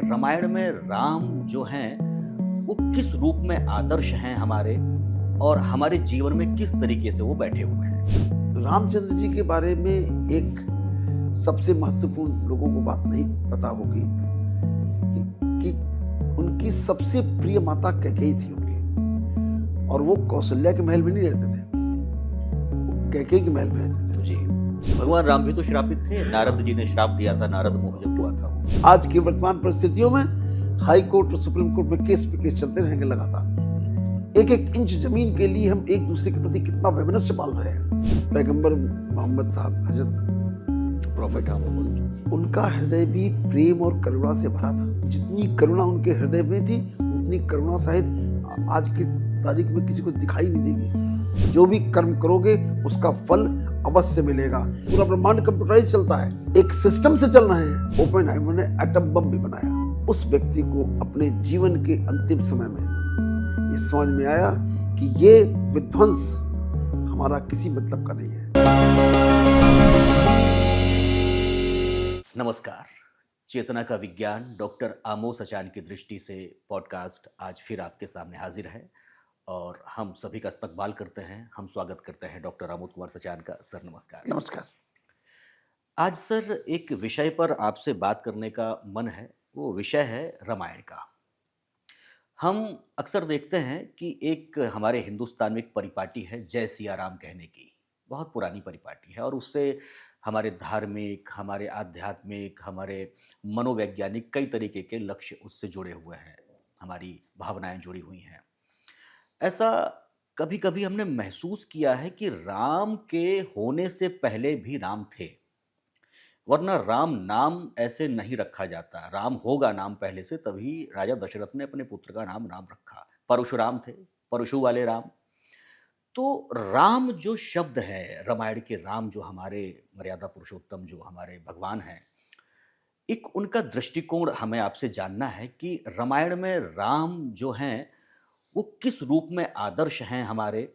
रामायण में राम जो हैं वो किस रूप में आदर्श हैं हमारे और हमारे जीवन में किस तरीके से वो बैठे हुए हैं। रामचंद्र जी के बारे में एक सबसे महत्वपूर्ण लोगों को बात नहीं पता होगी कि उनकी सबसे प्रिय माता कैकेयी थी उनकी, और वो कौशल्या के महल में नहीं रहते थे, वो कैकेयी के महल में रहते थे। जी, भगवान राम भी तो श्रापित थे। नारद जी ने श्राप दिया था, नारद मुख जब हुआ था। आज की वर्तमान परिस्थितियों में हाई कोर्ट और सुप्रीम कोर्ट में केस पे केस चलते रहेंगे लगातार। एक एक इंच जमीन के लिए हम एक दूसरे के प्रति कितना वैमनस्य पाल रहे हैं। पैगंबर मोहम्मद साहब, हजरत प्रॉफिट मोहम्मद, उनका हृदय भी प्रेम और करुणा से भरा था। जितनी करुणा उनके हृदय में थी उतनी करुणा शायद आज की तारीख में किसी को दिखाई नहीं देगी। जो भी कर्म करोगे उसका फल अवश्य मिलेगा। पूरा ब्रह्मांड कंप्यूटराइज चलता है, एक सिस्टम से चल रहे हैं। ओपेनहाइमर ने एटम बम भी बनाया। उस व्यक्ति को अपने जीवन के अंतिम समय में ये समझ में आया कि ये विध्वंस हमारा किसी मतलब का नहीं है। नमस्कार। चेतना का विज्ञान डॉक्टर आमोस आचान की दृष्टि से पॉडकास्ट आज फिर आपके सामने हाजिर है और हम सभी का इस्तकबाल करते हैं। हम स्वागत करते हैं डॉक्टर आमोद कुमार सचान का। सर नमस्कार। नमस्कार। आज सर एक विषय पर आपसे बात करने का मन है। वो विषय है रामायण का। हम अक्सर देखते हैं कि एक हमारे हिंदुस्तान में एक परिपाटी है जय सिया राम कहने की। बहुत पुरानी परिपाटी है और उससे हमारे धार्मिक, हमारे आध्यात्मिक, हमारे मनोवैज्ञानिक कई तरीके के लक्ष्य उससे जुड़े हुए हैं। हमारी भावनाएं जुड़ी हुई हैं। ऐसा कभी-कभी हमने महसूस किया है कि राम के होने से पहले भी राम थे। वरना राम नाम ऐसे नहीं रखा जाता। राम होगा नाम पहले से, तभी राजा दशरथ ने अपने पुत्र का नाम राम रखा। परशुराम थे, परशु वाले राम। तो राम जो शब्द है, रामायण के राम जो हमारे मर्यादा पुरुषोत्तम जो हमारे भगवान हैं, एक उनका दृष्टिकोण हमें आपसे जानना है कि रामायण में राम जो हैं, वो किस रूप में आदर्श हैं हमारे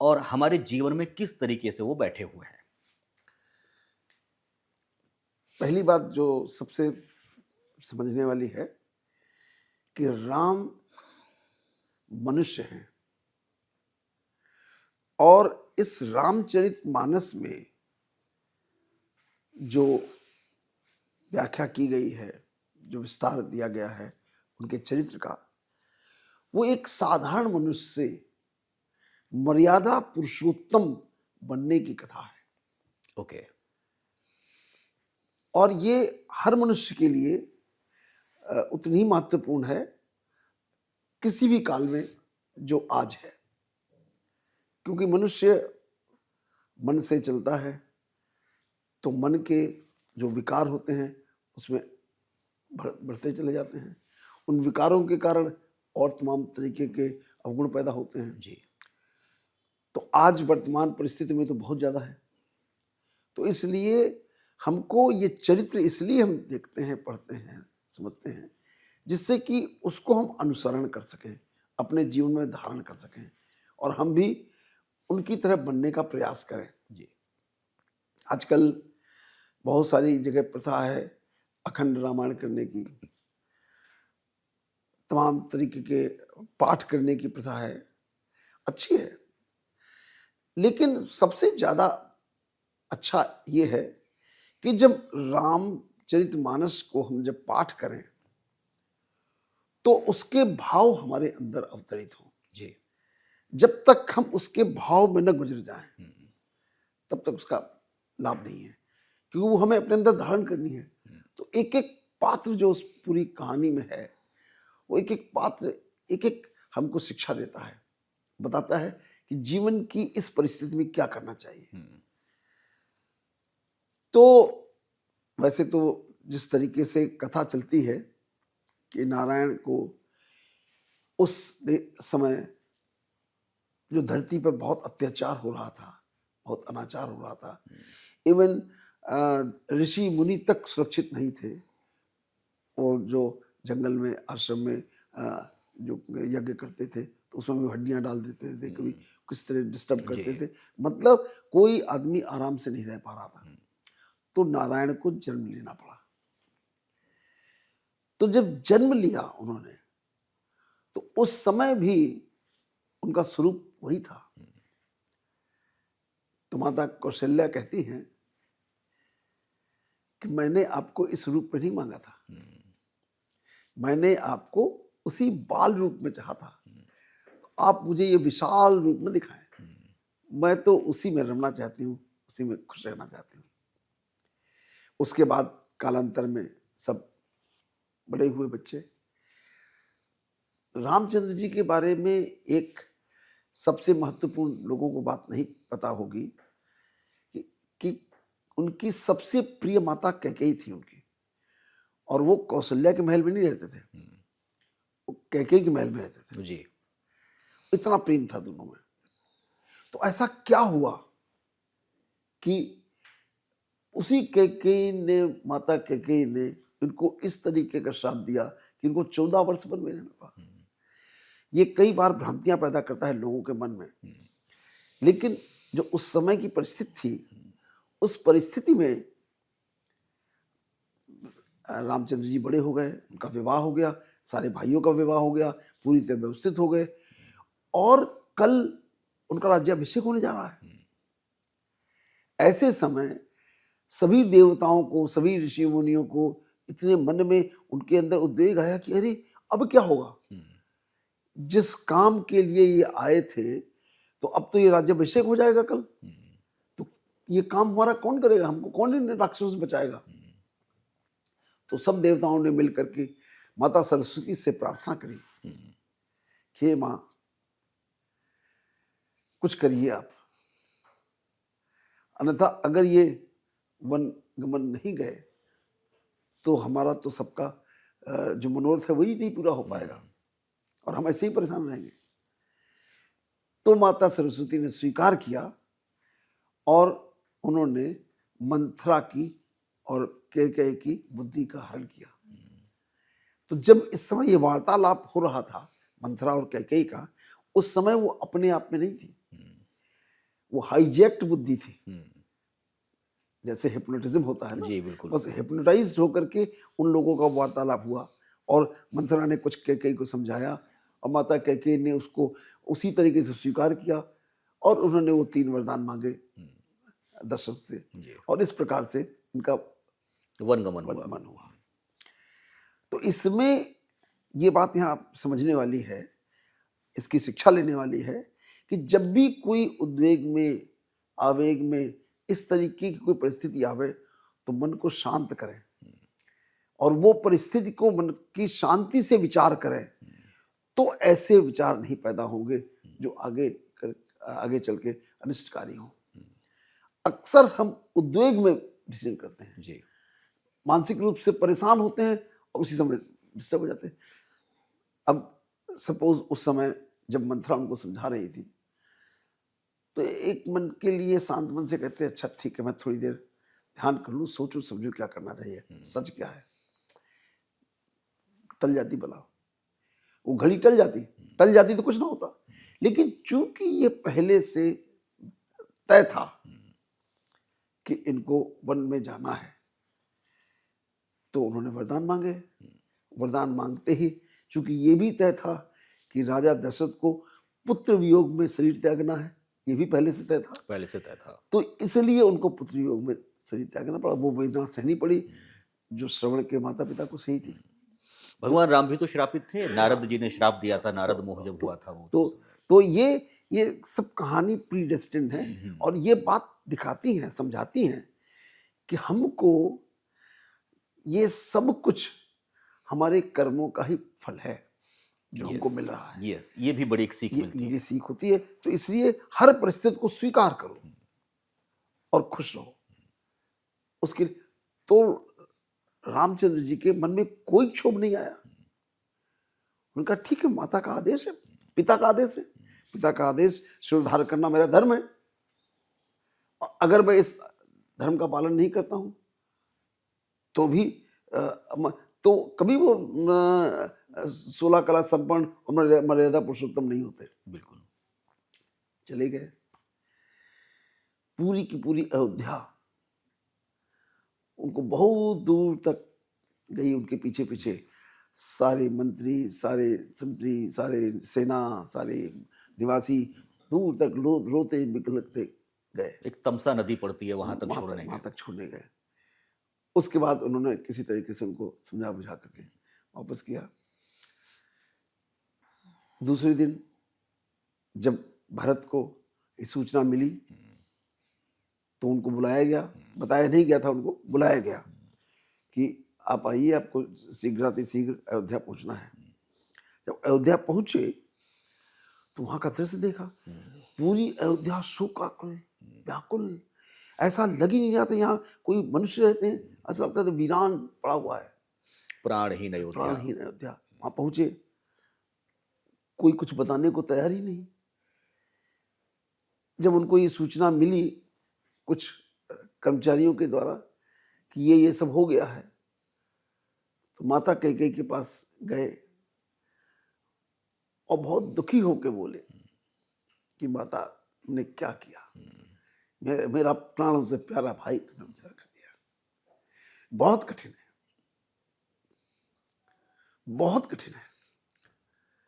और हमारे जीवन में किस तरीके से वो बैठे हुए हैं? पहली बात जो सबसे समझने वाली है कि राम मनुष्य हैं, और इस रामचरितमानस में जो व्याख्या की गई है, जो विस्तार दिया गया है उनके चरित्र का, वो एक साधारण मनुष्य से मर्यादा पुरुषोत्तम बनने की कथा है। ओके। और ये हर मनुष्य के लिए उतनी ही महत्वपूर्ण है किसी भी काल में जो आज है, क्योंकि मनुष्य मन से चलता है, तो मन के जो विकार होते हैं उसमें बढ़ते चले जाते हैं। उन विकारों के कारण और तमाम तरीके के अवगुण पैदा होते हैं। जी। तो आज वर्तमान परिस्थिति में तो बहुत ज़्यादा है। तो इसलिए हमको ये चरित्र इसलिए हम देखते हैं, पढ़ते हैं, समझते हैं, जिससे कि उसको हम अनुसरण कर सकें, अपने जीवन में धारण कर सकें, और हम भी उनकी तरह बनने का प्रयास करें। जी। आजकल बहुत सारी जगह प्रथा है अखंड रामायण करने की, तमाम तरीके के पाठ करने की प्रथा है, अच्छी है। लेकिन सबसे ज़्यादा अच्छा ये है कि जब रामचरितमानस को हम जब पाठ करें तो उसके भाव हमारे अंदर अवतरित हों। जी। जब तक हम उसके भाव में न गुजर जाएं हुँ, तब तक उसका लाभ नहीं है, क्योंकि वो हमें अपने अंदर धारण करनी है। हुँ। तो एक एक पात्र जो उस पूरी कहानी में है, वो एक एक पात्र एक एक हमको शिक्षा देता है, बताता है कि जीवन की इस परिस्थिति में क्या करना चाहिए। हुँ। तो वैसे तो जिस तरीके से कथा चलती है कि नारायण को उस समय जो धरती पर बहुत अत्याचार हो रहा था, बहुत अनाचार हो रहा था, इवन ऋषि मुनि तक सुरक्षित नहीं थे। और जो जंगल में आश्रम में जो यज्ञ करते थे तो उसमें भी हड्डियां डाल देते थे, कभी किस तरह डिस्टर्ब करते जी। थे, मतलब कोई आदमी आराम से नहीं रह पा रहा था। हुँ। तो नारायण को जन्म लेना पड़ा। तो जब जन्म लिया उन्होंने, तो उस समय भी उनका स्वरूप वही था। तो माता कौशल्या कहती हैं कि मैंने आपको इस रूप में नहीं मांगा था, मैंने आपको उसी बाल रूप में चाहा था, आप मुझे ये विशाल रूप में दिखाएं, मैं तो उसी में रमना चाहती हूँ, उसी में खुश रहना चाहती हूँ। उसके बाद कालांतर में सब बड़े हुए बच्चे। रामचंद्र जी के बारे में एक सबसे महत्वपूर्ण लोगों को बात नहीं पता होगी कि उनकी सबसे प्रिय माता कैकेयी थी उनकी, और वो कौशल्या के महल में नहीं रहते थे, वो कैकेयी के महल में रहते थे। जी। इतना प्रेम था दोनों में। तो ऐसा क्या हुआ कि उसी कैकेयी ने, माता कैकेयी ने इनको इस तरीके का श्राप दिया कि इनको 14 वर्ष वन में रहना पड़ा। ये कई बार भ्रांतियां पैदा करता है लोगों के मन में, लेकिन जो उस समय की परिस्थिति थी, उस परिस्थिति में रामचंद्र जी बड़े हो गए, उनका विवाह हो गया, सारे भाइयों का विवाह हो गया, पूरी तरह व्यवस्थित हो गए, और कल उनका राज्याभिषेक होने जा रहा है। ऐसे समय सभी देवताओं को, सभी ऋषि मुनियों को इतने मन में उनके अंदर उद्वेग आया कि अरे अब क्या होगा, जिस काम के लिए ये आए थे, तो अब तो ये राज्याभिषेक हो जाएगा कल, तो ये काम हमारा कौन करेगा, हमको कौन इन राक्षसों से बचाएगा। तो सब देवताओं ने मिलकर के माता सरस्वती से प्रार्थना करी कि हे माँ, कुछ करिए आप, अन्यथा अगर ये वन गमन नहीं गए तो हमारा तो सबका जो मनोरथ है वही नहीं पूरा हो पाएगा, और हम ऐसे ही परेशान रहेंगे। तो माता सरस्वती ने स्वीकार किया, और उन्होंने मंथरा की और कैकेयी की बुद्धि का हरण किया। तो जब इस समय ये वार्तालाप हो रहा था मंथरा और कैकेयी का, उस समय वो अपने आप में नहीं थी, वो हाईजैक्ट बुद्धि थी, जैसे हिप्नोटिज्म होता है ना। जी, बिल्कुल। बस हिप्नोटाइज्ड होकर के उन लोगों का वार्तालाप हुआ, और मंथरा ने कुछ कैकेयी को समझाया, और माता कैकेयी ने उसको उसी तरीके से स्वीकार किया, और उन्होंने वो 3 वरदान मांगे दशरथ से, जी। और इस प्रकार से इनका वनगमन हुआ। वनगमन हुआ। तो इसमें ये बात यहाँ समझने वाली है, इसकी शिक्षा लेने वाली है कि जब भी कोई उद्वेग में, आवेग में इस तरीके की कोई परिस्थिति आवे, तो मन को शांत करें, और वो परिस्थिति को मन की शांति से विचार करें, तो ऐसे विचार नहीं पैदा होंगे जो आगे चल के अनिष्टकारी हों। अक्सर हम उद्वेग में डिसीजन करते हैं, जी। मानसिक रूप से परेशान होते हैं, और उसी समय डिस्टर्ब हो जाते हैं। अब सपोज उस समय जब मंथरा उनको समझा रही थी, तो एक मन के लिए शांत मन से कहते हैं अच्छा ठीक है, मैं थोड़ी देर ध्यान कर लूँ, सोचूं समझूं क्या करना चाहिए, सच क्या है। टल जाती बला, वो घड़ी टल जाती तो कुछ ना होता, लेकिन चूंकि ये पहले से तय था कि इनको वन में जाना है, तो उन्होंने वरदान मांगे। वरदान मांगते ही चूंकि ये भी तय था कि राजा दशरथ को पुत्र वियोग में शरीर त्यागना है, ये भी पहले से तय था, पहले से तय था। तो इसलिए उनको पुत्र वियोग में शरीर त्यागना पड़ा। वो वेदना सहनी पड़ी जो श्रवण के माता पिता को सही थी। भगवान राम भी तो श्रापित थे, नारद जी ने श्राप दिया था, नारद मोह जब हुआ था वो तो तो ये सब कहानी प्रीडेस्टिन्ड है, और ये बात दिखाती है, समझाती हैं कि हमको ये सब कुछ हमारे कर्मों का ही फल है जो हमको मिल रहा है। यस, ये भी बड़ी एक सीख मिलती ये है। भी सीख होती है। तो इसलिए हर परिस्थिति को स्वीकार करो और खुश रहो उसके। तो रामचंद्र जी के मन में कोई क्षोभ नहीं आया। उनका ठीक है, माता का आदेश है, पिता का आदेश है, पिता का आदेश शिरोधार्य करना मेरा धर्म है, अगर मैं इस धर्म का पालन नहीं करता हूं तो भी तो कभी वो 16 कला संपन्न और मर्यादा पुरुषोत्तम नहीं होते। बिल्कुल। चले गए, पूरी की पूरी अयोध्या उनको बहुत दूर तक गई, उनके पीछे पीछे सारे मंत्री, सारे संतरी, सारे सेना, सारे निवासी दूर तक रोते बिलखते गए, एक तमसा नदी पड़ती है वहाँ तक वहां तक छोड़ने वहां गए। तक छोड़ने गए। उसके बाद उन्होंने किसी तरीके से उनको समझा बुझा करके वापस किया। दूसरे दिन जब भरत को ये सूचना मिली तो उनको बुलाया गया, बताया नहीं गया था, उनको बुलाया गया कि आप आइए, आपको शीघ्रातिशीघ्र अयोध्या पहुंचना है। जब अयोध्या पहुंचे तो वहां का दृश्य देखा, पूरी अयोध्या शोकाकुल व्याकुल, ऐसा लग ही नहीं रहा था यहाँ कोई मनुष्य रहते हैं, ऐसा लगता था वीरान पड़ा हुआ है, प्राणहीन अयोध्या। प्राणहीन अयोध्या। वहां पहुंचे, कोई कुछ बताने को तैयार ही नहीं। जब उनको ये सूचना मिली कुछ कर्मचारियों के द्वारा कि ये सब हो गया है, तो माता कैकेयी के पास गए और बहुत दुखी होकर बोले कि माता, तुमने क्या किया, मेरा प्राणों से प्यारा भाई तुमने मुझे कर दिया। बहुत कठिन है, बहुत कठिन है।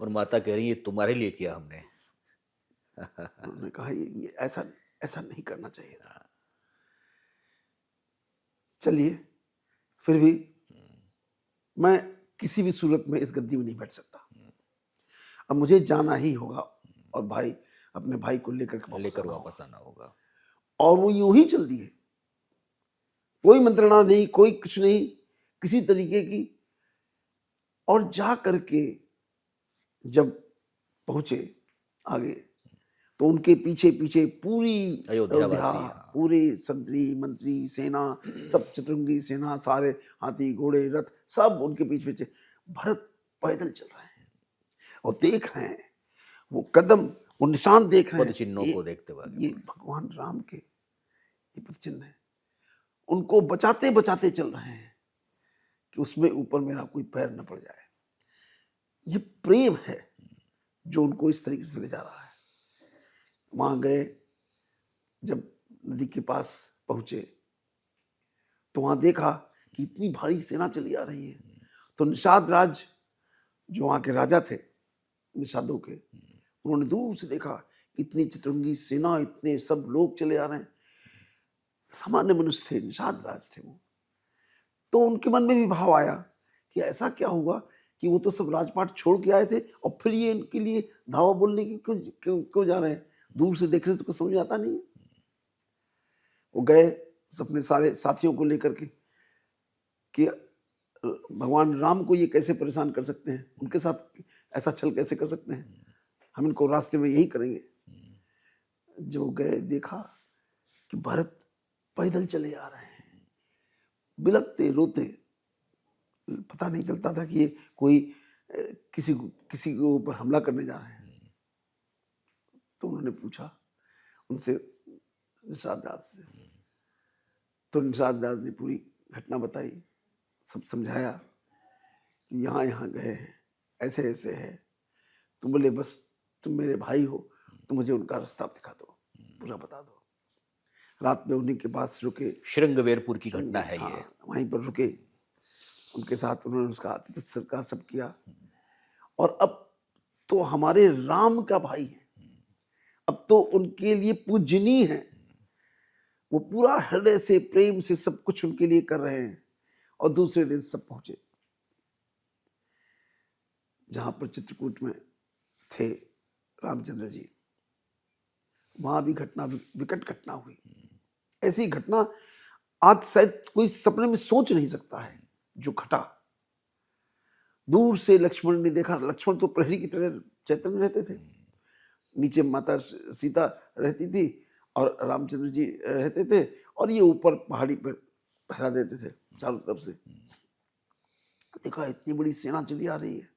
और माता कह रही है तुम्हारे लिए किया हमने। उन्होंने कहा ये ऐसा ऐसा नहीं करना चाहिए था। चलिए, फिर भी मैं किसी भी सूरत में इस गद्दी में नहीं बैठ सकता, अब मुझे जाना ही होगा और भाई अपने भाई को लेकर के लेकर आना वापस होगा। आना होगा। और वो यूं ही चल दिए, कोई मंत्रणा नहीं, कोई कुछ नहीं, किसी तरीके की। और जा करके जब पहुंचे आगे तो उनके पीछे पीछे पूरी अयोध्या अयोध्या, वासी, हाँ। पूरे संतरी मंत्री सेना, सब चतुरंगी सेना, सारे हाथी घोड़े रथ सब उनके पीछे पीछे। भरत पैदल चल रहे हैं और देख रहे हैं वो कदम, वो निशान देख रहे पद हैं, चिन्हों को देखते हुए आगे ये बढ़। भगवान राम के ये पद चिन्ह है। उनको बचाते बचाते चल रहे हैं कि उसमें ऊपर मेरा कोई पैर न पड़ जाए। ये प्रेम है जो उनको इस तरीके से ले जा रहा है। वहां गए, जब नदी के पास पहुंचे तो वहां देखा कि इतनी भारी सेना चली आ रही है। तो निषाद राज जो वहां के राजा थे, निषादों के, उन्होंने दूर से देखा इतनी चतुरंगी सेना, इतने सब लोग चले आ रहे हैं। सामान्य मनुष्य थे, निषाद राज थे वो। तो उनके मन में भी भाव आया कि ऐसा क्या हुआ कि वो तो सब राजपाट छोड़ के आए थे और फिर ये इनके लिए धावा बोलने की क्यों क्यों क्यों जा रहे हैं। दूर से देख रहे तो कुछ समझ आता नहीं है। वो गए अपने सारे साथियों को लेकर के कि भगवान राम को ये कैसे परेशान कर सकते हैं, उनके साथ ऐसा छल कैसे कर सकते हैं, हम इनको रास्ते में यही करेंगे। जो गए देखा कि भरत पैदल चले आ रहे हैं, बिलखते रोते, पता नहीं चलता था कि ये कोई किसी के ऊपर हमला करने जा रहे हैं। तो उन्होंने पूछा उनसे, निषाद राज से, तो निषाद राज ने पूरी घटना बताई, सब समझाया कि यहाँ यहाँ गए हैं, ऐसे ऐसे है। तो बोले बस तुम मेरे भाई हो तो मुझे उनका रास्ता दिखा दो, पूरा बता दो। रात में उन्हीं के पास रुके, श्रृंगवेरपुर की घटना है ये। हाँ, वहीं पर रुके, उनके साथ उन्होंने उसका आतिथ्य सत्कार सब किया। और अब तो हमारे राम का भाई है, अब तो उनके लिए पूजनीय है, वो पूरा हृदय से प्रेम से सब कुछ उनके लिए कर रहे हैं। और दूसरे दिन सब पहुंचे जहां पर चित्रकूट में थे रामचंद्र जी। वहां भी घटना, विकट घटना हुई। ऐसी घटना आज शायद कोई सपने में सोच नहीं सकता है जो घटा। दूर से लक्ष्मण ने देखा, लक्ष्मण तो प्रहरी की तरह चैतन्य रहते थे, नीचे माता सीता रहती थी और रामचंद्र जी रहते थे, और ये ऊपर पहाड़ी पर पहरा देते थे चारों तरफ से। देखा इतनी बड़ी सेना चली आ रही है,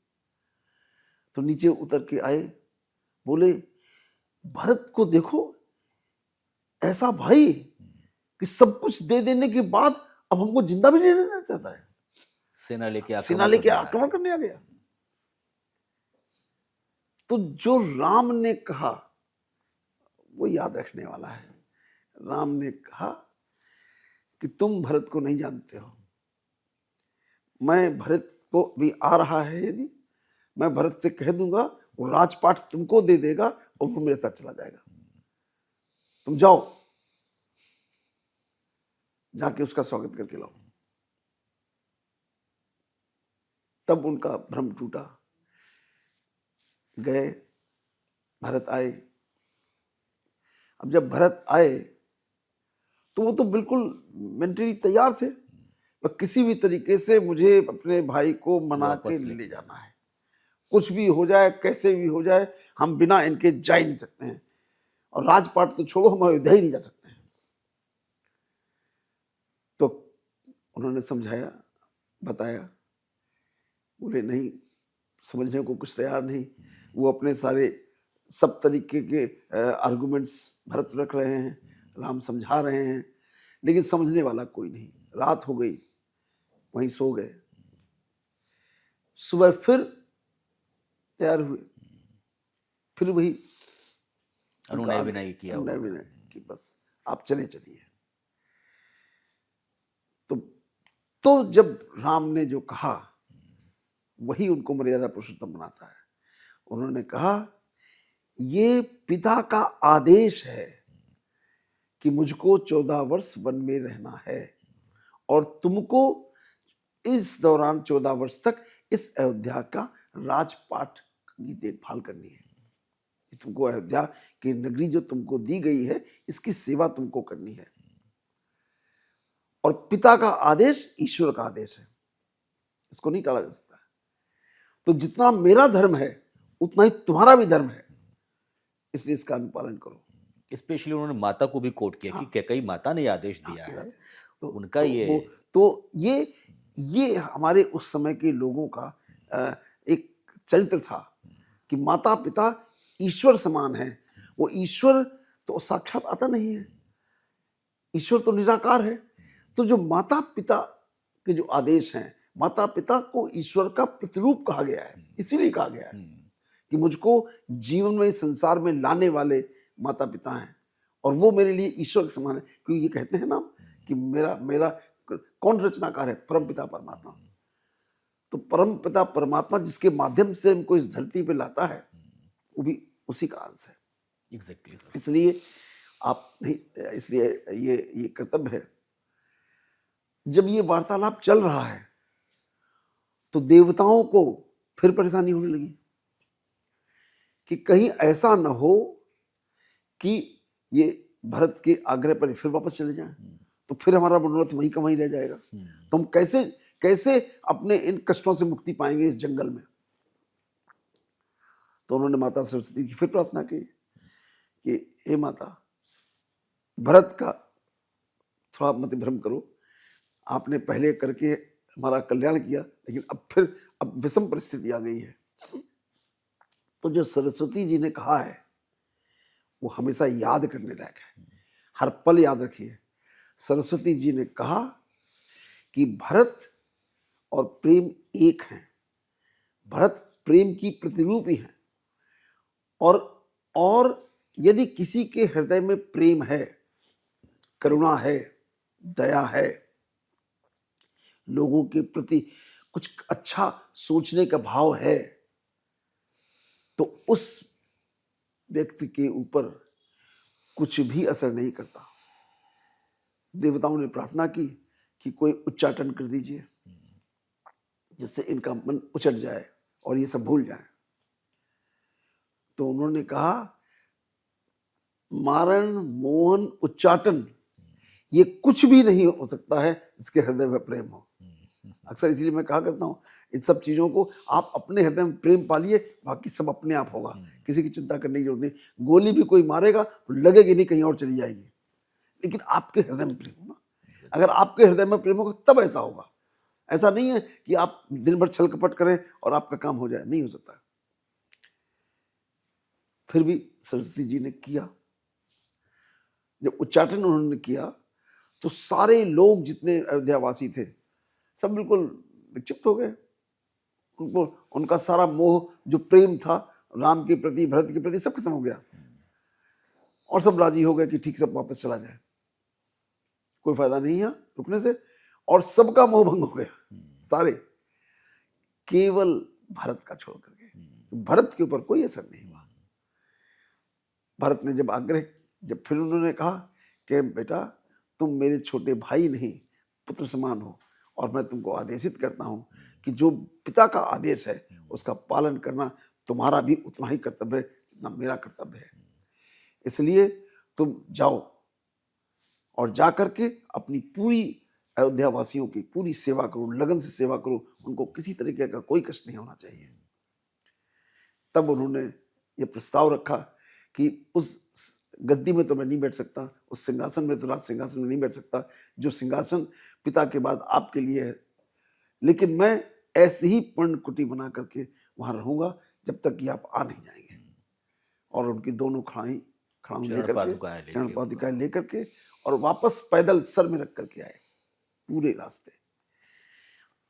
तो नीचे उतर के आए, बोले भरत को देखो, ऐसा भाई कि सब कुछ दे देने के बाद अब हमको जिंदा भी नहीं रहना चाहता है, सेना लेके सेना आक्रमण लेके करने आया आक्रमण करने आ गया। तो जो राम ने कहा वो याद रखने वाला है। राम ने कहा कि तुम भरत को नहीं जानते हो, मैं भरत तो भी आ रहा है, यदि मैं भरत से कह दूंगा, वो राजपाट तुमको दे देगा और वो मेरे साथ चला जाएगा। तुम जाओ, जाके उसका स्वागत करके लाओ। तब उनका भ्रम टूटा। गए, भरत आए। अब जब भरत आए तो वो तो बिल्कुल मेंटली तैयार थे, और किसी भी तरीके से मुझे अपने भाई को मना के वापस ले लेके जाना है, कुछ भी हो जाए, कैसे भी हो जाए, हम बिना इनके जा ही नहीं सकते हैं, और राजपाट तो छोड़ो, हम अयोध्या ही नहीं जा सकते हैं। तो उन्होंने समझाया, बताया, बोले नहीं, समझने को कुछ तैयार नहीं। वो अपने सारे सब तरीके के आर्गुमेंट्स भरत रख रहे हैं, राम समझा रहे हैं, लेकिन समझने वाला कोई नहीं। रात हो गई, वहीं सो गए। सुबह फिर तैयार हुए, फिर वही उनका अनुनय विनय किया अनुनय उन्होंने। विनय कि बस आप चले चलिए। तो जब राम ने जो कहा, वही उनको मर्यादा पुरुषोत्तम बनाता है। उन्होंने कहा, ये पिता का आदेश है कि मुझको 14 वर्ष वन में रहना है, और तुमको इस दौरान 14 वर्ष तक इस अयोध्या का राजपाट की देखभाल करनी है। तुमको अयोध्या की नगरी जो तुमको दी गई है, इसकी सेवा तुमको करनी है। और पिता का आदेश ईश्वर का आदेश है, इसको नहीं टाला जा सकता। तो जितना मेरा धर्म है, उतना ही तुम्हारा भी धर्म है, इसलिए इसका अनुपालन करो। स्पेशली उन्होंने माता को भी कोट किया कि हाँ, कैकेयी माता ने ये आदेश दिया कह है। रहे थे। तो उनका तो ये वो तो ये हमारे उस समय के लोगों का एक चरित्र था कि माता पिता ईश्वर समान है। वो ईश्वर तो साक्षात आता नहीं है, ईश्वर तो निराकार है। तो जो माता पिता के जो आदेश हैं, माता पिता को ईश्वर का प्रतिरूप कहा गया है, इसीलिए कहा गया है कि मुझको जीवन में, संसार में लाने वाले माता पिता हैं, और वो मेरे लिए ईश्वर के समान है। क्योंकि ये कहते हैं ना कि मेरा मेरा कौन रचनाकार है? परम पिता परमात्मा। तो परम पिता परमात्मा जिसके माध्यम से हमको इस धरती पे लाता है, वो भी उसी का अंश है। Exactly sir. इसलिए आप नहीं, इसलिए ये कर्तव्य है। जब ये वार्तालाप चल रहा है तो देवताओं को फिर परेशानी होने लगी कि कहीं ऐसा न हो कि ये भरत के आग्रह पर फिर वापस चले जाएं, तो फिर हमारा मनोरथ वहीं का वहीं रह जाएगा। तो हम कैसे कैसे अपने इन कष्टों से मुक्ति पाएंगे इस जंगल में? तो उन्होंने माता सरस्वती की फिर प्रार्थना की कि हे माता, भरत का थोड़ा मत भ्रम करो, आपने पहले करके हमारा कल्याण किया, लेकिन अब विषम परिस्थिति आ गई है। तो जो सरस्वती जी ने कहा है वो हमेशा याद करने लायक है, हर पल याद रखिए। सरस्वती जी ने कहा कि भरत और प्रेम एक हैं, भरत प्रेम की प्रतिरूप ही है, और यदि किसी के हृदय में प्रेम है, करुणा है, दया है, लोगों के प्रति कुछ अच्छा सोचने का भाव है, तो उस व्यक्ति के ऊपर कुछ भी असर नहीं करता। देवताओं ने प्रार्थना की कि कोई उच्चाटन कर दीजिए जिससे इनका मन उचट जाए और ये सब भूल जाए। तो उन्होंने कहा, मारण मोहन उच्चाटन ये कुछ भी नहीं हो सकता है जिसके हृदय में प्रेम हो। अक्सर इसीलिए मैं कहा करता हूँ, इन सब चीज़ों को आप अपने हृदय में प्रेम पालिए, बाकी सब अपने आप होगा, किसी की चिंता करने की जरूरत नहीं। गोली भी कोई मारेगा तो लगेगी नहीं, कहीं और चली जाएगी, लेकिन आपके हृदय में प्रेम होगा। अगर आपके हृदय में प्रेम होगा तब ऐसा होगा। ऐसा नहीं है कि आप दिन भर छल कपट करें और आपका काम हो जाए, नहीं हो सकता। फिर भी सरस्वती जी ने किया। जब उच्चाटन उन्होंने किया तो सारे लोग जितने अयोध्यावासी थे सब बिल्कुल विक्षिप्त हो गए। उनको उनका सारा मोह, जो प्रेम था राम के प्रति, भरत के प्रति, सब खत्म हो गया, और सब राजी हो गए कि ठीक, सब वापस चला जाए, कोई फायदा नहीं है रुकने से, और सबका मोह भंग हो गया सारे। केवल भारत का छोड़ करके। भरत के ऊपर कोई असर नहीं हुआ। भरत ने जब फिर उन्होंने कहा कि बेटा तुम मेरे छोटे भाई नहीं पुत्र समान हो, और मैं तुमको आदेशित करता हूं कि जो पिता का आदेश है उसका पालन करना तुम्हारा भी उतना ही कर्तव्य है जितना मेरा कर्तव्य है। इसलिए तुम जाओ और जा करके अपनी पूरी अयोध्या वासियों की पूरी सेवा करो, लगन से सेवा करो, उनको किसी तरीके का कोई कष्ट नहीं होना चाहिए। तब उन्होंने ये प्रस्ताव रखा कि उस गद्दी में तो मैं नहीं बैठ सकता, उस सिंहासन में तो राज सिंहासन में नहीं बैठ सकता जो सिंहासन पिता के बाद आपके लिए है, लेकिन मैं ऐसे ही पर्णकुटी बना करके वहां रहूंगा जब तक कि आप आ नहीं जाएंगे। और उनकी दोनों खड़ाऊं लेकर के, चरण पादुकाएं लेकर के, और वापस पैदल सर में रख करके आए पूरे रास्ते।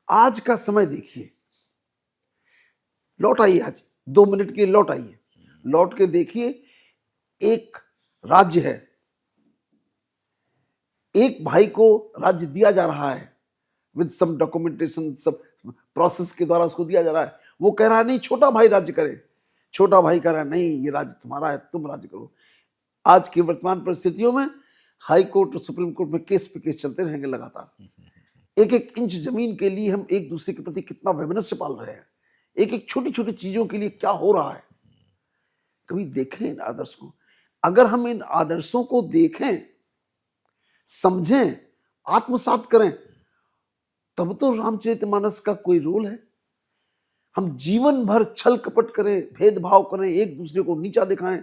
आज का समय देखिए, लौट आइए, आज 2 मिनट के लिए लौट आइए, लौट के देखिए, एक राज्य है, एक भाई को राज्य दिया जा रहा है विद सम डॉक्यूमेंटेशन, सब प्रोसेस के द्वारा उसको दिया जा रहा है। वो कह रहा है नहीं छोटा भाई राज्य करे, छोटा भाई कह रहा है नहीं ये राज्य तुम्हारा है, तुम राज्य करो। आज की वर्तमान परिस्थितियों में हाई कोर्ट और सुप्रीम कोर्ट में केस पे केस चलते रहेंगे लगातार। एक एक इंच जमीन के लिए हम एक दूसरे के प्रति कितना वैमनस्य पाल रहे हैं, एक एक छोटी छोटी चीजों के लिए क्या हो रहा है। कभी देखें इन आदर्श को। अगर हम इन आदर्शों को देखें, समझें, आत्मसात करें, तब तो रामचरितमानस का कोई रोल है। हम जीवन भर छल कपट करें, भेदभाव करें, एक दूसरे को नीचा दिखाएं,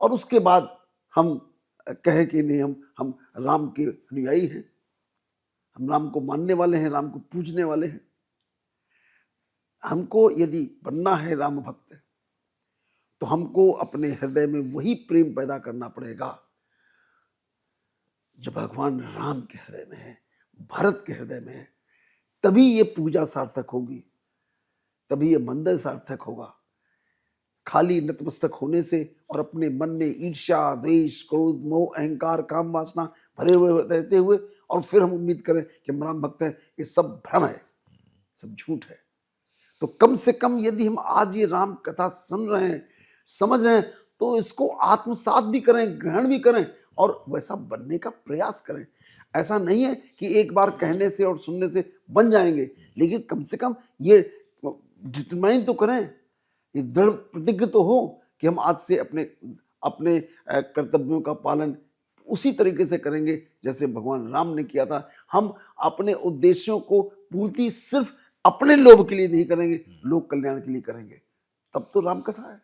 और उसके बाद हम कहें कि नहीं हम राम के अनुयायी हैं, हम राम को मानने वाले हैं, राम को पूजने वाले हैं। हमको यदि बनना है राम भक्त, तो हमको अपने हृदय में वही प्रेम पैदा करना पड़ेगा जो भगवान राम के हृदय में है, भरत के हृदय में है। तभी ये पूजा सार्थक होगी, तभी ये मंदिर सार्थक होगा। खाली नतमस्तक होने से और अपने मन में ईर्ष्या, द्वेष, क्रोध, मोह, अहंकार, काम वासना भरे हुए रहते हुए और फिर हम उम्मीद करें कि हम राम भक्त हैं, ये सब भ्रम है, सब झूठ है। तो कम से कम यदि हम आज ये राम कथा सुन रहे हैं, समझ रहे हैं, तो इसको आत्मसात भी करें, ग्रहण भी करें और वैसा बनने का प्रयास करें। ऐसा नहीं है कि एक बार कहने से और सुनने से बन जाएंगे, लेकिन कम से कम ये डिटरमाइन तो करें, ये दृढ़ प्रतिज्ञ तो हो कि हम आज से अपने अपने कर्तव्यों का पालन उसी तरीके से करेंगे जैसे भगवान राम ने किया था। हम अपने उद्देश्यों को पूर्ति सिर्फ अपने लोभ के लिए नहीं करेंगे, लोक कल्याण के लिए करेंगे, तब तो राम कथा है।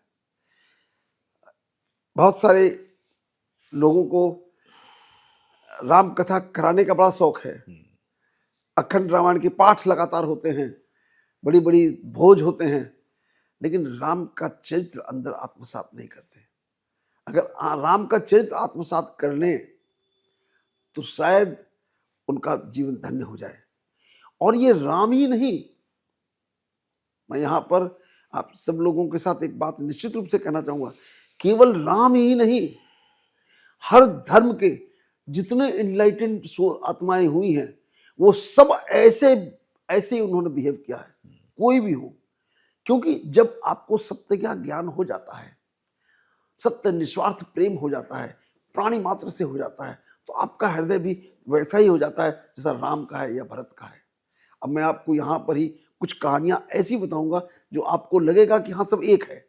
बहुत सारे लोगों को राम कथा कराने का बड़ा शौक है। अखंड रामायण के पाठ लगातार होते हैं, बड़ी बड़ी भोज होते हैं, लेकिन राम का चरित्र अंदर आत्मसात नहीं करते। अगर राम का चरित्र आत्मसात कर लें तो शायद उनका जीवन धन्य हो जाए। और ये राम ही नहीं, मैं यहां पर आप सब लोगों के साथ एक बात निश्चित रूप से कहना चाहूंगा, केवल राम ही नहीं, हर धर्म के जितने इनलाइटेंड सोल आत्माएं हुई हैं, वो सब ऐसे ऐसे उन्होंने बिहेव किया है, कोई भी हो। क्योंकि जब आपको सत्य का ज्ञान हो जाता है, सत्य निस्वार्थ प्रेम हो जाता है, प्राणी मात्र से हो जाता है, तो आपका हृदय भी वैसा ही हो जाता है जैसा राम का है या भरत का है। अब मैं आपको यहाँ पर ही कुछ कहानियां ऐसी बताऊंगा जो आपको लगेगा कि हाँ सब एक है।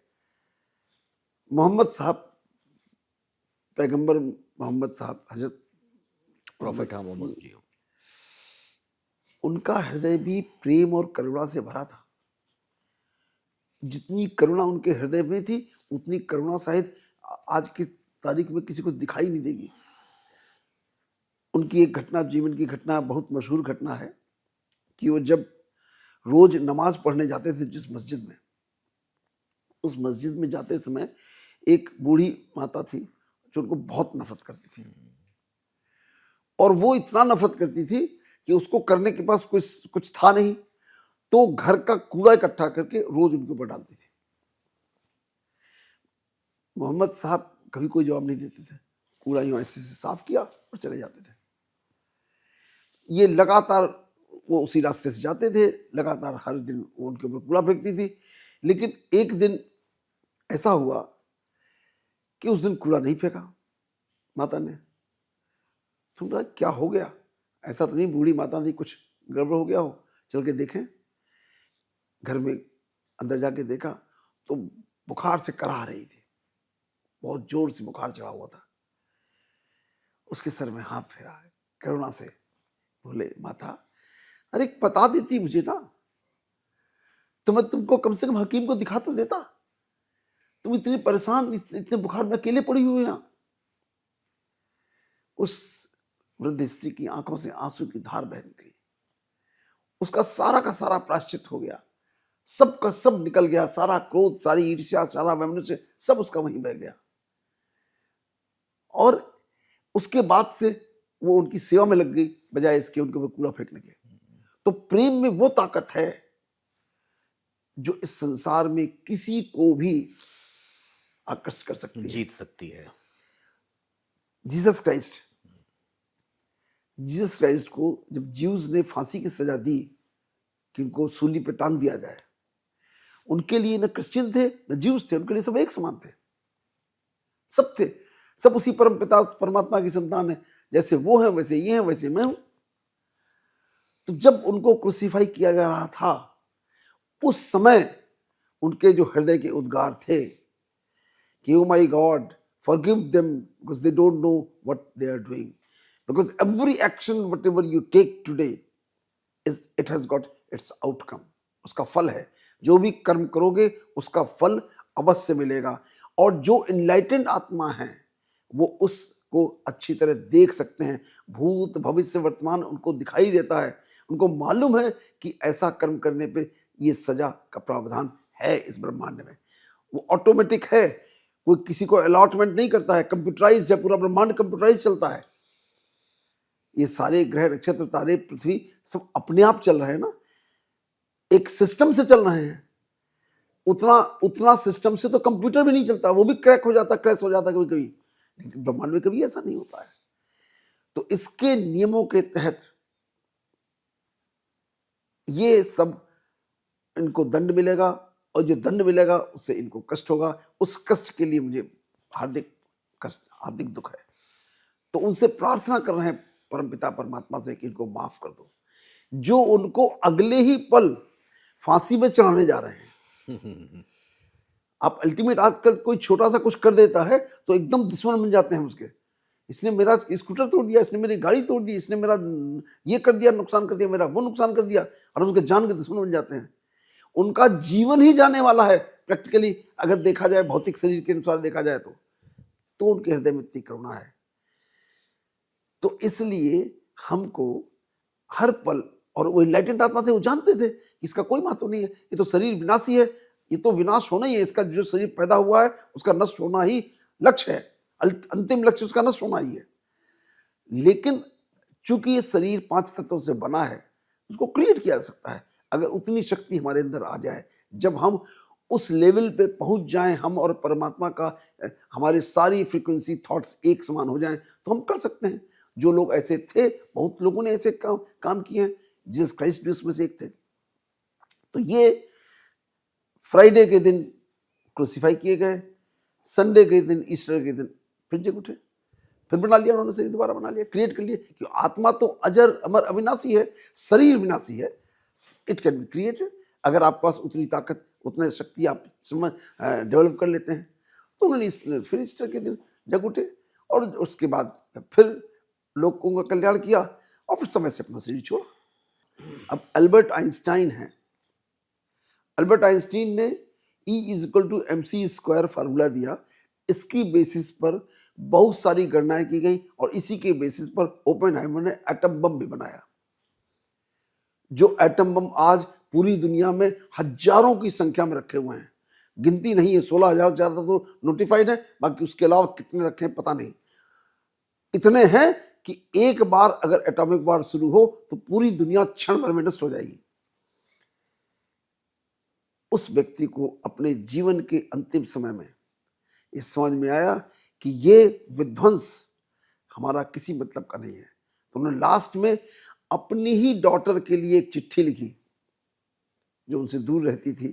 मोहम्मद साहब, पैगंबर मोहम्मद साहब, हजरत प्रॉफिट मोहम्मद जी, उनका हृदय भी प्रेम और करुणा से भरा था। जितनी करुणा उनके हृदय में थी उतनी करुणा शायद आज की तारीख में किसी को दिखाई नहीं देगी। उनकी एक घटना, जीवन की घटना, बहुत मशहूर घटना है कि वो जब रोज नमाज पढ़ने जाते थे जिस मस्जिद में, उस मस्जिद में जाते समय एक बूढ़ी माता थी जो उनको बहुत नफरत करती थी, और वो इतना नफरत करती थी कि उसको करने के पास कुछ था नहीं, तो घर का कूड़ा इकट्ठा करके रोज उनके ऊपर डालती थी। मोहम्मद साहब कभी कोई जवाब नहीं देते थे, कूड़ा यूं ऐसे से साफ किया और चले जाते थे। ये लगातार वो उसी रास्ते से जाते थे, लगातार हर दिन वो उनके ऊपर कूड़ा फेंकती थी। लेकिन एक दिन ऐसा हुआ कि उस दिन कूड़ा नहीं फेंका माता ने। तुम कहा क्या हो गया, ऐसा तो नहीं बूढ़ी माता थी, कुछ गड़बड़ हो गया हो, चल के देखें। घर में अंदर जाके देखा तो बुखार से कराह रही थी, बहुत जोर से बुखार चढ़ा हुआ था। उसके सर में हाथ फेरा करुणा से, बोले माता अरे बता देती मुझे ना, तो मैं तुमको कम से कम हकीम को दिखा तो देता। तुम इतनी परेशान, इतने बुखार में अकेले पड़ी हुई यहाँ। उस वृद्ध स्त्री की आंखों से आंसू की धार बह निकली। उसका सारा का सारा प्रायश्चित हो गया, सब का सब निकल गया, सारा क्रोध, सारी ईर्ष्या, सारा वैमनस्य सब उसका वहीं बह गया। और उसके बाद से वो उनकी सेवा में लग गई, बजाय इसके उनके ऊपर कूड़ा फेंकने के। तो प्रेम में वो ताकत है जो इस संसार में किसी को भी आकर्षित कर सकती है। जीत सकती है। जीसस क्राइस्ट को जब ज्यूज ने फांसी की सजा दी कि उनको सूली पे टांग दिया जाए, उनके लिए न क्रिश्चियन थे न ज्यूज थे, उनके लिए सब एक समान थे, सब थे, सब उसी परम पिता परमात्मा की संतान है। जैसे वो है वैसे ये है, वैसे मैं हूं। तो जब उनको क्रूसीफाई किया जा रहा था, उस समय उनके जो हृदय के उद्गार थे कि O my God forgive them because they don't know what they are doing, because every action whatever you take today is it has got its outcome. उसका फल है, जो भी कर्म करोगे उसका फल अवश्य मिलेगा। और जो इनलाइटेंड आत्मा है वो उसको अच्छी तरह देख सकते हैं, भूत भविष्य वर्तमान उनको दिखाई देता है, उनको मालूम है कि ऐसा कर्म करने पे ये सजा का प्रावधान है इस ब्रह्मांड में। वो ऑटोमेटिक है, कोई किसी को अलॉटमेंट नहीं करता है, कंप्यूटराइज्ड है, पूरा ब्रह्मांड कंप्यूटराइज चलता है। ये सारे ग्रह नक्षत्र तारे पृथ्वी सब अपने आप चल रहे हैं ना, एक सिस्टम से चल रहे हैं। उतना सिस्टम से तो कंप्यूटर भी नहीं चलता, वो भी क्रैश हो जाता कभी कभी, लेकिन ब्रह्मांड में कभी ऐसा नहीं होता है। तो इसके नियमों के तहत ये सब इनको दंड मिलेगा, और जो दंड मिलेगा उससे इनको कष्ट होगा। उस कष्ट के लिए मुझे हार्दिक दुख है। तो उनसे प्रार्थना कर रहे हैं परमपिता परमात्मा से कि इनको माफ कर दो, जो उनको अगले ही पल फांसी में चढ़ाने जा रहे हैं। आप अल्टीमेट, आजकल कोई छोटा सा कुछ कर देता है तो एकदम दुश्मन बन जाते हैं उसके। इसने मेरा स्कूटर तोड़ दिया, इसने मेरी गाड़ी तोड़ दी, इसने मेरा ये कर दिया, नुकसान कर दिया, मेरा वो नुकसान कर दिया, और उनके जान के दुश्मन बन जाते हैं। उनका जीवन ही जाने वाला है प्रैक्टिकली, अगर देखा जाए भौतिक शरीर के अनुसार देखा जाए तो उनके हृदय में इतनी करुणा है। तो इसलिए हमको हर पल, और वो इनलाइटेंड आत्मा थे, वो जानते थे इसका कोई महत्व नहीं है, ये तो शरीर विनाशी है, ये तो विनाश होना ही है, इसका जो शरीर पैदा हुआ है उसका नष्ट होना ही लक्ष्य है, अंतिम लक्ष्य उसका नष्ट होना ही है। लेकिन चूंकि ये शरीर 5 तत्वों से बना है, उसको क्रिएट किया जा सकता है अगर उतनी शक्ति हमारे अंदर आ जाए। जब हम उस लेवल पे पहुंच जाएं, हम और परमात्मा का, हमारे सारी फ्रीक्वेंसी थॉट्स एक समान हो जाएं, तो हम कर सकते हैं। जो लोग ऐसे थे, बहुत लोगों ने ऐसे काम किए हैं, जीसस क्राइस्ट भी उसमें से एक थे। तो ये फ्राइडे के दिन क्रूसीफाई किए गए, संडे के दिन, ईस्टर के दिन फिर जग उठे, फिर बना लिया उन्होंने, शरीर दोबारा बना लिया, क्रिएट कर लिया। क्योंकि आत्मा तो अजर अमर अविनाशी है, शरीर विनाशी है। इट कैन बी क्रिएटेड अगर आपके पास उतनी ताकत, उतने शक्ति आप समझ डेवलप कर लेते हैं। तो उन्होंने फिर ईस्टर के दिन जग उठे, और उसके बाद फिर लोगों का कल्याण किया, और फिर समय से अपना शरीर छोड़ा। अब अल्बर्ट आइंस्टाइन है, अल्बर्ट आइंस्टीन ने E=mc² फार्मूला दिया। इसकी बेसिस पर बहुत सारी गणनाएं की गई, और इसी के बेसिस पर ओपेनहाइमर ने एटम बम भी बनाया। जो एटम बम आज पूरी दुनिया में हजारों की संख्या में रखे हुए हैं, गिनती नहीं है, 16,000 ज्यादा तो नोटिफाइड है, बाकी उसके अलावा कितने रखे हैं पता नहीं। इतने हैं कि एक बार अगर एटॉमिक वार शुरू हो तो पूरी दुनिया क्षण भर में नष्ट हो जाएगी। उस व्यक्ति को अपने जीवन के अंतिम समय में ये समझ में आया कि ये विध्वंस हमारा किसी मतलब का नहीं है। तो उन्होंने लास्ट में अपनी ही डॉटर के लिए एक चिट्ठी लिखी, जो उनसे दूर रहती थी।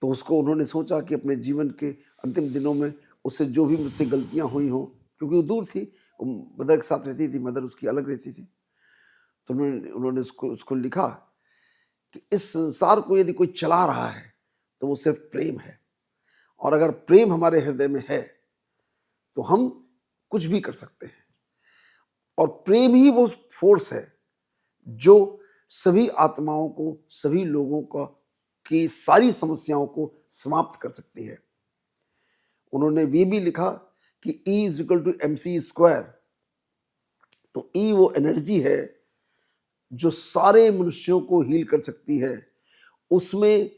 तो उसको उन्होंने सोचा कि अपने जीवन के अंतिम दिनों में उससे जो भी मुझसे गलतियां हुई हों, क्योंकि वो दूर थी, वो मदर के साथ रहती थी, मदर उसकी अलग रहती थी। तो उन्होंने उन्होंने उसको उसको लिखा कि इस संसार को यदि कोई चला रहा है तो वो सिर्फ प्रेम है, और अगर प्रेम हमारे हृदय में है तो हम कुछ भी कर सकते हैं। और प्रेम ही वो फोर्स है जो सभी आत्माओं को, सभी लोगों का की सारी समस्याओं को समाप्त कर सकती है। उन्होंने ये भी लिखा कि E is equal to MC square. तो E वो एनर्जी है जो सारे मनुष्यों को हील कर सकती है। उसमें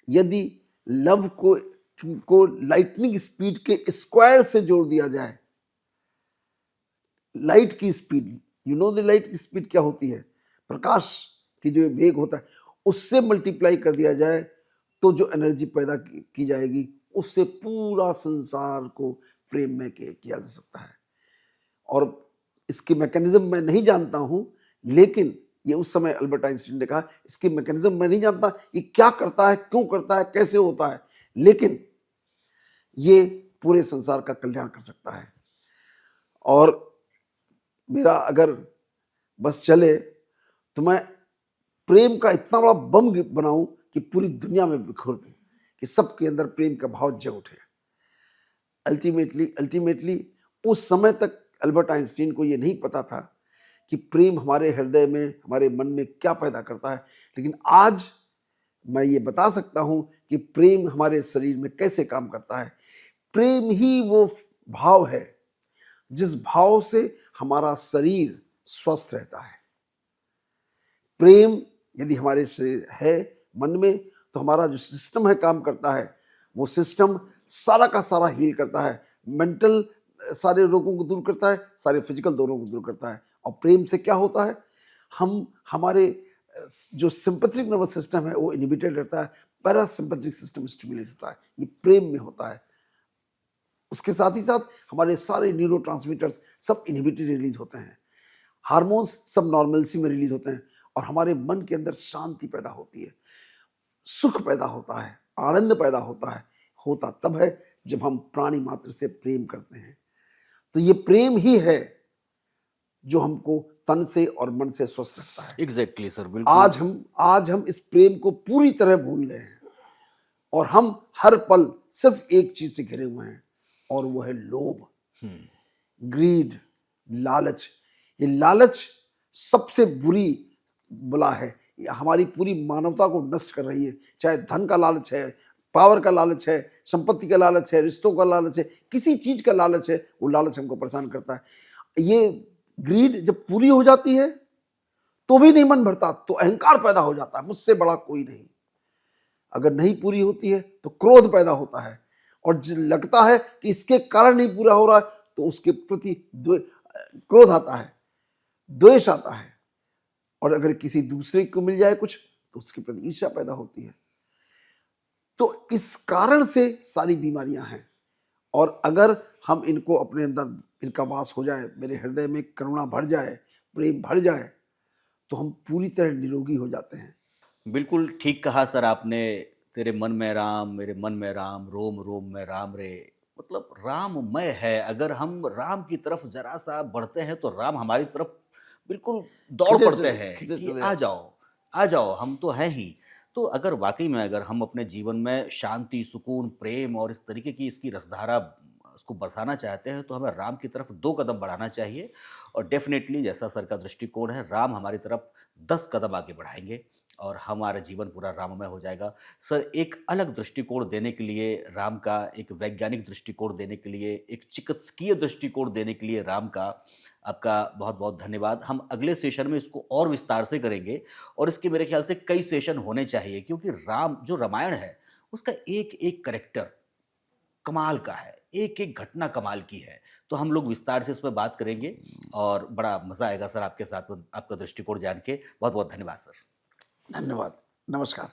यदि लव को लाइटनिंग स्पीड के स्क्वायर से जोड़ दिया जाए, लाइट की speed, you know the light की स्पीड क्या होती है, प्रकाश की जो वेग होता है, उससे मल्टीप्लाई कर दिया जाए तो जो एनर्जी पैदा की जाएगी, उससे पूरा संसार को प्रेम में किया जा सकता है। और इसकी मैकेनिज्म मैं नहीं जानता हूं, लेकिन ये उस समय अल्बर्ट आइंस्टीन ने कहा, इसकी मैकेनिज्म मैं नहीं जानता, ये क्या करता है, क्यों करता है, कैसे होता है, लेकिन ये पूरे संसार का कल्याण कर सकता है। और मेरा अगर बस चले तो मैं प्रेम का इतना बड़ा बम बनाऊं कि पूरी दुनिया में बिखर दूं, कि सबके अंदर प्रेम का भाव जग उठे। अल्टीमेटली उस समय तक अल्बर्ट आइंस्टीन को ये नहीं पता था कि प्रेम हमारे हृदय में, हमारे मन में क्या पैदा करता है, लेकिन आज मैं ये बता सकता हूं कि प्रेम हमारे शरीर में कैसे काम करता है। प्रेम ही वो भाव है जिस भाव से हमारा शरीर स्वस्थ रहता है। प्रेम यदि हमारे शरीर है, मन में, तो हमारा जो सिस्टम है काम करता है, वो सिस्टम सारा का सारा हील करता है। मेंटल सारे रोगों को दूर करता है, सारे फिजिकल दोनों को दूर करता है। और प्रेम से क्या होता है, हमारे जो सिंपैथेटिक नर्वस सिस्टम है वो इनहिबिटेड रहता है, पैरासिम्पैथेटिक सिस्टम स्टिमुलेट होता है। ये प्रेम में होता है। उसके साथ ही साथ हमारे सारे न्यूरोट्रांसमीटर्स सब इनहिबिटेड रिलीज होते हैं, हार्मोन्स सब नॉर्मलसी में रिलीज होते हैं, और हमारे मन के अंदर शांति पैदा होती है, सुख पैदा होता है, आनंद पैदा होता है। होता तब है जब हम प्राणी मात्र से प्रेम करते हैं। तो ये प्रेम ही है जो हमको तन से और मन से स्वस्थ रखता है। एग्जैक्टली सर, बिल्कुल। आज हम इस प्रेम को पूरी तरह भूल गए हैं, और हम हर पल सिर्फ एक चीज से घिरे हुए हैं, और वो है लोभ, ग्रीड, लालच। ये लालच सबसे बुला है, ये हमारी पूरी मानवता को नष्ट कर रही है। चाहे धन का लालच है, पावर का लालच है, संपत्ति का लालच है, रिश्तों का लालच है, किसी चीज का लालच है, वो लालच हमको परेशान करता है। ये ग्रीड जब पूरी हो जाती है तो भी नहीं मन भरता, तो अहंकार पैदा हो जाता है, मुझसे बड़ा कोई नहीं। अगर नहीं पूरी होती है तो क्रोध पैदा होता है, और लगता है कि इसके कारण नहीं पूरा हो रहा है, तो उसके प्रति क्रोध आता है, द्वेष आता है, और अगर किसी दूसरे को मिल जाए कुछ तो उसके प्रति ईर्ष्या पैदा होती है। तो इस कारण से सारी बीमारियां हैं, और अगर हम इनको अपने अंदर इनका वास हो जाए, मेरे हृदय में करुणा भर जाए, प्रेम भर जाए, तो हम पूरी तरह निरोगी हो जाते हैं। बिल्कुल ठीक कहा सर आपने। तेरे मन में राम, मेरे मन में राम, रोम रोम में राम रे। मतलब राममय है। अगर हम राम की तरफ जरा सा बढ़ते हैं तो राम हमारी तरफ बिल्कुल दौड़ पड़ते हैं खिंचे कि चले आ जाते जाओ, आ जाओ, हम तो हैं ही। तो अगर वाकई में अगर हम अपने जीवन में शांति, सुकून, प्रेम और इस तरीके की इसकी रसधारा उसको बरसाना चाहते हैं, तो हमें राम की तरफ 2 कदम बढ़ाना चाहिए। और डेफिनेटली जैसा सर का दृष्टिकोण है, राम हमारी तरफ 10 कदम आगे बढ़ाएंगे और हमारा जीवन पूरा राममय हो जाएगा। सर, एक अलग दृष्टिकोण देने के लिए राम का, एक वैज्ञानिक दृष्टिकोण देने के लिए, एक चिकित्सकीय दृष्टिकोण देने के लिए राम का आपका बहुत-बहुत धन्यवाद। हम अगले सेशन में इसको और विस्तार से करेंगे, और इसके मेरे ख्याल से कई सेशन होने चाहिए, क्योंकि राम जो रामायण है, उसका एक-एक कैरेक्टर कमाल का है, एक-एक घटना कमाल की है। तो हम लोग विस्तार से इस पे बात करेंगे, और बड़ा मज़ा आएगा सर आपके साथ में आपका दृष्टिकोण जान के। बहुत-बहुत धन्यवाद सर। धन्यवाद, नमस्कार।